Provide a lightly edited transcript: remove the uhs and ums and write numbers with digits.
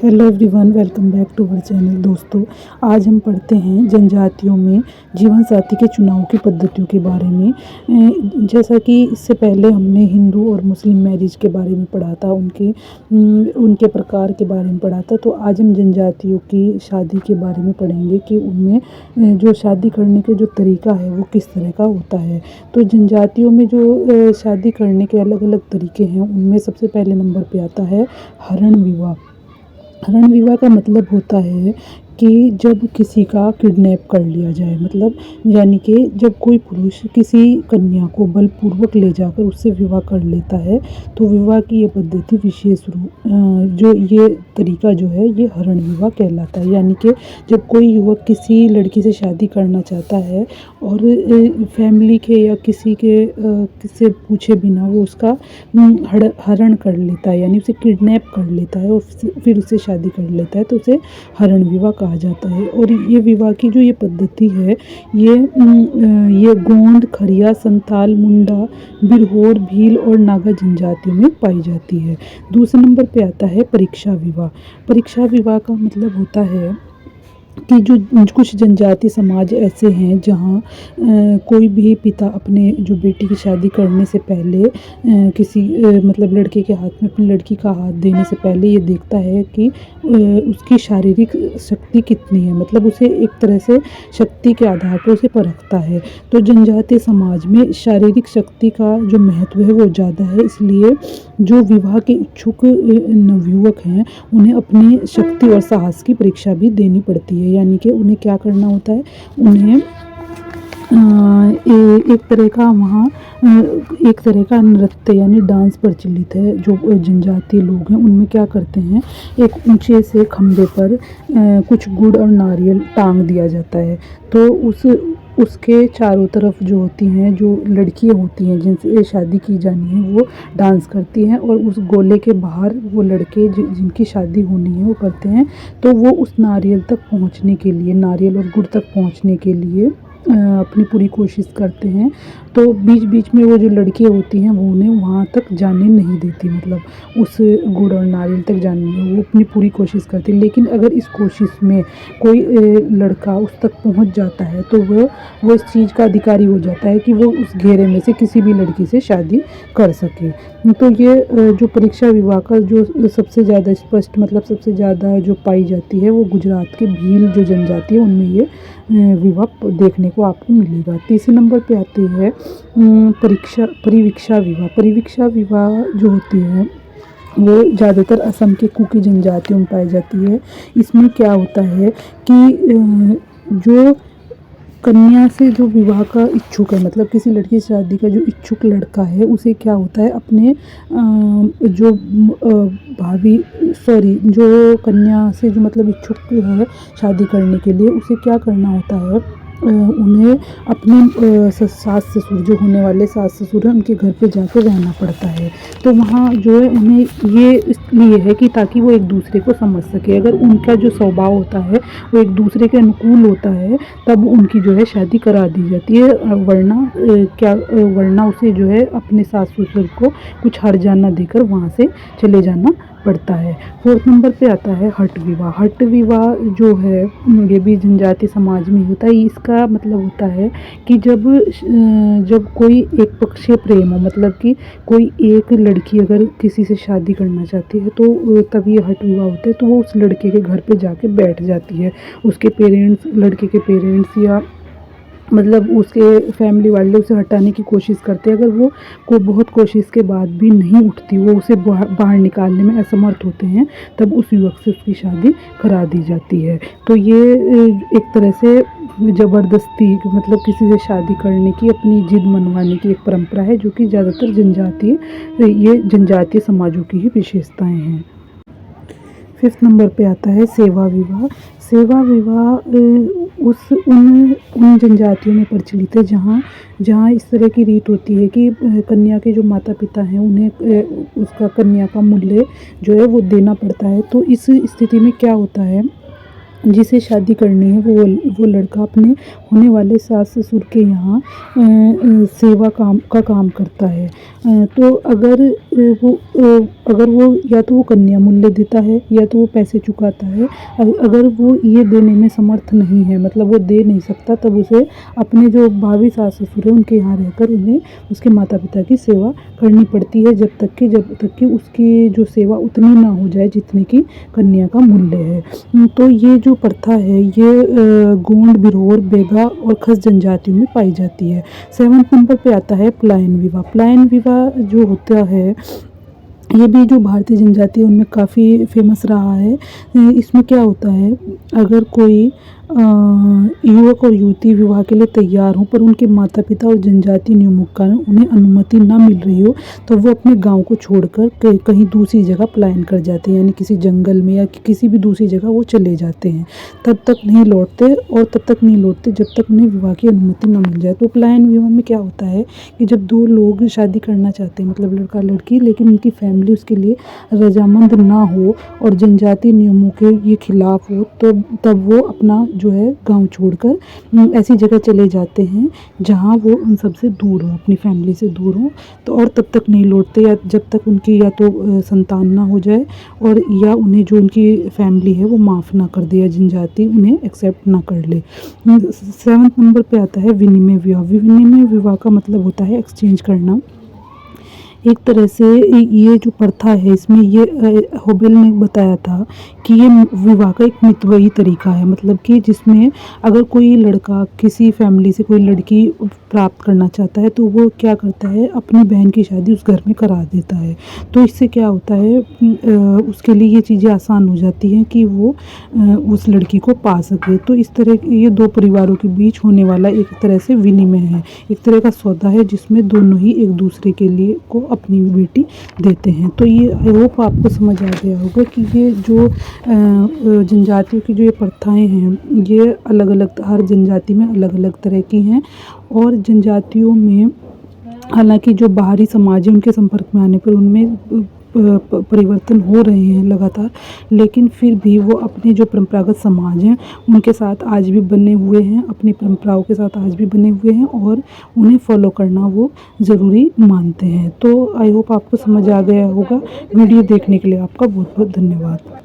Hello everyone, welcome back to our channel. दोस्तों, आज हम पढ़ते हैं जनजातियों में जीवन साथी के चुनाव की पद्धतियों के बारे में। जैसा कि इससे पहले हमने हिंदू और मुस्लिम मैरिज के बारे में पढ़ा था, उनके प्रकार के बारे में पढ़ा था। तो आज हम जनजातियों की शादी के बारे में पढ़ेंगे कि उनमें जो शादी करने के जो तरीका है वो किस तरह का होता है। तो जनजातियों में जो शादी करने के अलग अलग तरीके हैं, उनमें सबसे पहले नंबर पे आता है हरण विवाह। हरण विवाह का मतलब होता है कि जब किसी का किडनैप कर लिया जाए, मतलब यानी कि जब कोई पुरुष किसी कन्या को बलपूर्वक ले जाकर उससे विवाह कर लेता है, तो विवाह की ये पद्धति विशेष रूप जो ये तरीका जो है ये हरण विवाह कहलाता है। यानी कि जब कोई युवक किसी लड़की से शादी करना चाहता है और फैमिली के या किसी से पूछे बिना वो उसका हरण कर लेता है, यानी उसे किडनैप कर लेता है और फिर उससे शादी कर लेता है, तो उसे हरण विवाह कहा जाता है। और ये विवाह की जो ये पद्धति है ये गोंड, खरिया, संथाल, मुंडा, बिरहोर, भील और नागा जनजातियों में पाई जाती है। दूसरे नंबर पे आता है परीक्षा विवाह। परीक्षा विवाह का मतलब होता है कि जो कुछ जनजाति समाज ऐसे हैं जहाँ कोई भी पिता अपने जो बेटी की शादी करने से पहले किसी मतलब लड़के के हाथ में अपनी लड़की का हाथ देने से पहले ये देखता है कि उसकी शारीरिक शक्ति कितनी है, मतलब उसे एक तरह से शक्ति के आधार पर उसे परखता है। तो जनजातीय समाज में शारीरिक शक्ति का जो महत्व है वो ज़्यादा है, इसलिए जो विवाह के इच्छुक नवयुवक हैं उन्हें अपनी शक्ति और साहस की परीक्षा भी देनी पड़ती है। यानी कि उन्हें क्या करना होता है, उन्हें एक तरह का वहाँ एक तरह का नृत्य यानी डांस प्रचलित है। जो जनजातीय लोग हैं उनमें क्या करते हैं, एक ऊंचे से खंभे पर कुछ गुड़ और नारियल टांग दिया जाता है। तो उसके चारों तरफ जो होती हैं, जो लड़कियां होती हैं जिनसे शादी की जानी है, वो डांस करती हैं और उस गोले के बाहर वो लड़के जिनकी शादी होनी है वो करते हैं। तो वो उस नारियल तक पहुंचने के लिए, नारियल और गुड़ तक पहुंचने के लिए अपनी पूरी कोशिश करते हैं। तो बीच बीच में वो जो लड़कियां होती हैं वो उन्हें वहाँ तक जाने नहीं देती, मतलब उस गुड़ और नारियल तक जाने में वो अपनी पूरी कोशिश करती है। लेकिन अगर इस कोशिश में कोई लड़का उस तक पहुँच जाता है तो वो इस चीज़ का अधिकारी हो जाता है कि वो उस घेरे में से किसी भी लड़की से शादी कर सके। तो ये जो परीक्षा विवाह का जो सबसे ज़्यादा स्पष्ट, मतलब सबसे ज़्यादा जो पाई जाती है वो गुजरात के भील जो जनजाति है उनमें ये विवाह देखने को आपको मिलेगा। तीसरे नंबर पे आती है परिवीक्षा विवाह। परिवीक्षा विवाह जो होती है वो ज़्यादातर असम के कुकी जनजातियों में पाई जाती है। इसमें क्या होता है कि जो कन्या से जो विवाह का इच्छुक है, मतलब किसी लड़की से शादी का जो इच्छुक लड़का है, उसे क्या होता है अपने जो भाभी जो कन्या से जो मतलब इच्छुक है शादी करने के लिए, उसे क्या करना होता है, उन्हें अपने सास ससुर जो होने वाले सास ससुर हैं उनके घर पे जाकर रहना पड़ता है। तो वहाँ जो है उन्हें ये इसलिए है कि ताकि वो एक दूसरे को समझ सके। अगर उनका जो स्वभाव होता है वो एक दूसरे के अनुकूल होता है तब उनकी जो है शादी करा दी जाती है, वरना उसे जो है अपने सास ससुर को कुछ हर्जाना देकर वहाँ से चले जाना पड़ता है। फोर्थ नंबर पे आता है हट विवाह। हट विवाह जो है ये भी जनजातीय समाज में होता है। इसका मतलब होता है कि जब कोई एक पक्षीय प्रेम हो, मतलब कि कोई एक लड़की अगर किसी से शादी करना चाहती है तो तब ये हट विवाह होता है। तो वो उस लड़के के घर पे जाके बैठ जाती है। उसके पेरेंट्स, लड़के के पेरेंट्स या मतलब उसके फैमिली वाले उसे हटाने की कोशिश करते हैं। अगर वो को बहुत कोशिश के बाद भी नहीं उठती, वो उसे बाहर निकालने में असमर्थ होते हैं, तब उस युवक से उसकी शादी करा दी जाती है। तो ये एक तरह से ज़बरदस्ती, मतलब किसी से शादी करने की, अपनी जिद मनवाने की एक परंपरा है जो कि ज़्यादातर जनजातीय समाजों की ही विशेषताएं हैं। फिफ्थ नंबर पे आता है सेवा विवाह। सेवा विवाह उन जनजातियों में प्रचलित है जहाँ इस तरह की रीत होती है कि कन्या के जो माता पिता हैं उन्हें उसका कन्या का मूल्य जो है वो देना पड़ता है। तो इस स्थिति में क्या होता है जिसे शादी करनी है वो लड़का अपने होने वाले सास ससुर के यहाँ सेवा काम करता है। तो अगर वो या तो वो कन्या मूल्य देता है या तो वो पैसे चुकाता है। अगर वो ये देने में समर्थ नहीं है, मतलब वो दे नहीं सकता, तब उसे अपने जो भावी सास ससुर है उनके यहाँ रहकर उन्हें उसके माता पिता की सेवा करनी पड़ती है, जब तक कि उसकी जो सेवा उतनी ना हो जाए जितने की कन्या का मूल्य है। तो ये जो प्रथा है ये गोंड, बिरहोर, बेगा और खस जनजातियों में पाई जाती है। 7th नंबर पे आता है पलायन विवाह। पलायन विवाह जो होता है ये भी जो भारतीय जनजाति है उनमें काफ़ी फेमस रहा है। इसमें क्या होता है, अगर कोई युवक और युवती विवाह के लिए तैयार हों पर उनके माता पिता और जनजातीय नियमों के कारण उन्हें अनुमति ना मिल रही हो, तो वो अपने गांव को छोड़कर कहीं दूसरी जगह पलायन कर जाते हैं, यानी किसी जंगल में या किसी भी दूसरी जगह वो चले जाते हैं। तब तक नहीं लौटते जब तक उन्हें विवाह की अनुमति ना मिल जाए। तो पलायन विवाह में क्या होता है कि जब दो लोग शादी करना चाहते हैं, मतलब लड़का लड़की, लेकिन उनकी फैमिली उसके लिए रजामंद ना हो और जनजातीय नियमों के ये खिलाफ हो, तो तब वो अपना जो है गांव छोड़कर ऐसी जगह चले जाते हैं जहां वो उन सब से दूर हो, अपनी फैमिली से दूर हो। तो और तब तक नहीं लौटते या जब तक उनकी या तो संतान ना हो जाए और या उन्हें जो उनकी फैमिली है वो माफ़ ना कर दे या जनजाति उन्हें एक्सेप्ट ना कर ले। 7th नंबर पे आता है विनिमय विवाह। विनिमय विवाह का मतलब होता है एक्सचेंज करना। एक तरह से ये जो प्रथा है इसमें ये होबेल ने बताया था कि ये विवाह का एक मितव्ययी तरीका है, मतलब कि जिसमें अगर कोई लड़का किसी फैमिली से कोई लड़की प्राप्त करना चाहता है तो वो क्या करता है, अपनी बहन की शादी उस घर में करा देता है। तो इससे क्या होता है, उसके लिए ये चीज़ें आसान हो जाती हैं कि वो उस लड़की को पा सके। तो इस तरह ये दो परिवारों के बीच होने वाला एक तरह से विनिमय है, एक तरह का सौदा है जिसमें दोनों ही एक दूसरे के लिए को अपनी बेटी देते हैं। तो ये आई होप आपको समझ आ गया होगा कि ये जो जनजातियों की जो ये प्रथाएं हैं ये अलग अलग, हर जनजाति में अलग अलग तरह की हैं। और जनजातियों में हालांकि जो बाहरी समाज है उनके संपर्क में आने पर उनमें परिवर्तन हो रहे हैं लगातार, लेकिन फिर भी वो अपने जो परंपरागत समाज हैं उनके साथ आज भी बने हुए हैं, अपनी परंपराओं के साथ आज भी बने हुए हैं और उन्हें फॉलो करना वो ज़रूरी मानते हैं। तो आई होप आपको समझ आ गया होगा। वीडियो देखने के लिए आपका बहुत बहुत धन्यवाद।